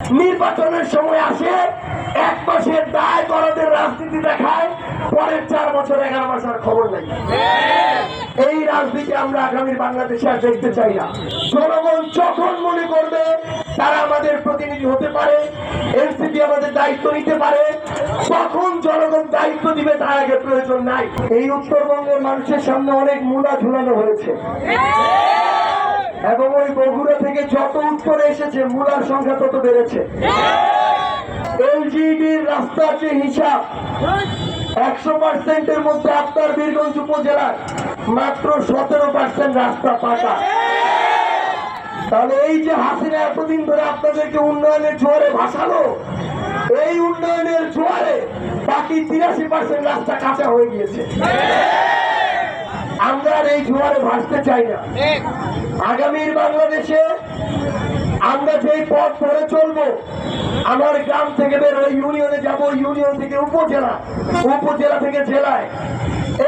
নির্বাচনের সময় আসে, এক মাসের দায় দরদের রাজনীতি দেখায়, পরের 4 বছর 11 মাস আর খবর নাই। এই রাজনীতি আমরা আগামীর বাংলাদেশে আর দেখতে চাই না। জনগণ যখন মনে করবে তারা আমাদের প্রতিনিধি হতে পারে, এনসিপি আমাদের দায়িত্ব নিতে পারে, তখন জনগণ দায়িত্ব দিবে, তার আগে প্রয়োজন নাই। এই উত্তরবঙ্গের মানুষের সামনে অনেক মূলা ঝুলানো হয়েছে এবং ওই বগুড়া থেকে যত উত্তরে এসেছে মূলার সংখ্যা তত বেড়েছে। এলজিডির রাস্তার যে হিসাব 100%-এর মধ্যে আপনার বীরগঞ্জ উপজেলার মাত্র 17% রাস্তা পাকা। তাহলে এই যে হাসিনা এতদিন ধরে আপনাদেরকে উন্নয়নের জোয়ারে ভাসালো, এই উন্নয়নের জোয়ারে বাকি 83% রাস্তা কাঁচা হয়ে গিয়েছে। আমরা আর এই জোয়ারে ভাসতে চাই না। আগামীর বাংলাদেশে আমরা যেই পথ ধরে চলবো, আমার গ্রাম থেকে বের হয়ে ইউনিয়নে যাব, ইউনিয়ন থেকে উপজেলা, উপজেলা থেকে জেলায়,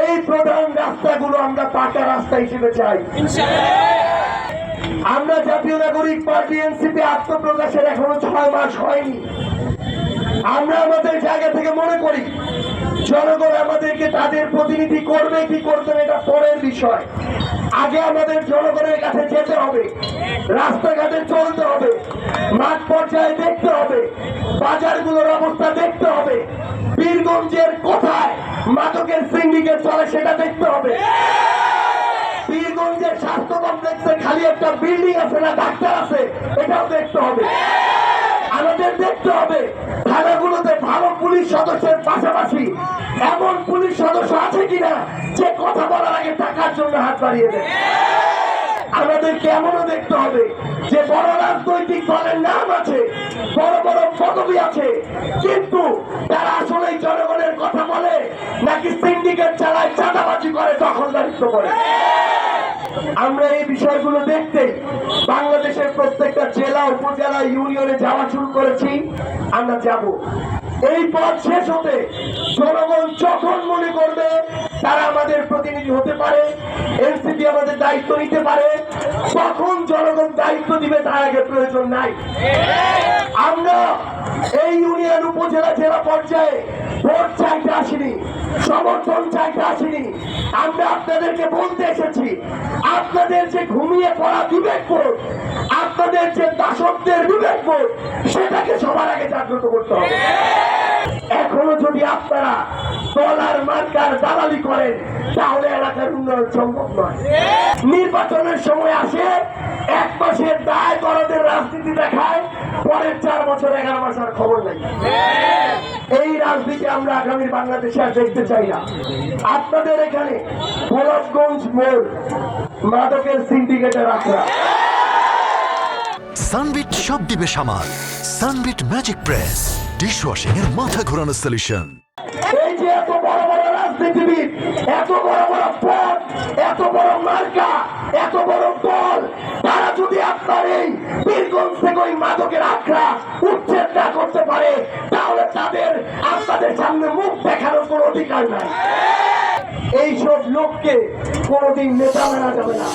এই প্রধান রাস্তাগুলো আমরা পাকা রাস্তা হিসেবে চাই। আমরা জাতীয় নাগরিক পার্টি এনসিপি আত্মপ্রকাশের এখনো 6 মাস হয়নি। আমরা আমাদের জায়গা থেকে মনে করি জনগণ আমাদেরকে তাদের প্রতিনিধি করবে কি করবে না এটা পরের বিষয়। আগে আমাদের জনগণের কাছে যেতে হবে, রাস্তাঘাটে চলতে হবে, মাঠ পর্যায়ে দেখতে হবে, বাজারগুলোর অবস্থা দেখতে হবে, বীরগঞ্জের কোথায় মাদকের সিন্ডিকেট চলে সেটা দেখতে হবে, বীরগঞ্জের স্বাস্থ্য কমপ্লেক্সে খালি একটা বিল্ডিং আছে না ডাক্তার আছে এটাও দেখতে হবে। আমাদের দেখতে হবে থানাগুলোতে ভালো পুলিশ সদস্যের পাশাপাশি এমন পুলিশ সদস্য আছে কিনা যে কথা বলার আগে টাকার জন্য হাত বাড়িয়ে দেয়। আমাদেরকে এমনও দেখতে হবে যে বড় রাজনৈতিক দলের নাম আছে, বড় বড় পদবি আছে, কিন্তু তারা আসলে জনগণের কথা বলে নাকি সিন্ডিকেট চালায়, চাঁদাবাজি করে, দখলদারিত্ব করে। আমরা এই বিষয়গুলো দেখতে বাংলাদেশের প্রত্যেকটা জেলা, উপজেলা, ইউনিয়নে যাওয়া শুরু করেছি। আমরা যাব। এই পথ শেষ হতে জনগণ যখন মনে করবে তারা আমাদের প্রতিনিধি হতে পারে, এনসিপি আমাদের দায়িত্ব নিতে পারে, তখন জনগণ দায়িত্ব দিবে, তার আগে প্রয়োজন নাই। আমরা এই ইউনিয়ন, উপজেলা, জেলা পর্যায়ে ভোট চাইতে আসিনি, সমর্থন চাইতে আসিনি। আমরা আপনাদেরকে বলতে এসেছি আপনাদের যে ঘুমিয়ে পড়া বিবেকবোধ, আপনাদের যে দাসত্বের বিবেকবোধ, সেটাকে সবার আগে জাগ্রত করতে হবে। এখনো যদি আপনারা ডলার মার্কার দালালি করেন তাহলে এলাকার উন্নয়ন সম্ভব নয়। নির্বাচনের সময় আসে, এক মাসের দায় দরদের রাজনীতি দেখায়, পরের 4 বছর 11 মাস আর খবর নাই। এই রাজনীতি আমরা আগামীর বাংলাদেশে আর দেখতে চাই না। আপনাদের এখানে গোলাপগঞ্জ মোড় মাদকের সিন্ডিকেটের আখড়া। সানবিট সব দিবে সামাল। সানবিট ম্যাজিক প্রেস ডিশওয়াশিং এর মাথা ঘোরানো সলিউশন। এই যে এত বড় বড় রাজনীতিবিদ, এত বড় বড় পদ, এত বড় মার্কা, এত বড় দল, তারা যদি আপনার এই বীরগঞ্জ থেকে ওই মাদকের আখড়া উচ্ছেদ না করতে পারে তাহলে তাদের আপনাদের সামনে মুখ দেখানোর কোনো অধিকার নাই। এইসব লোককে কোনোদিন নেতা মানা যাবে না।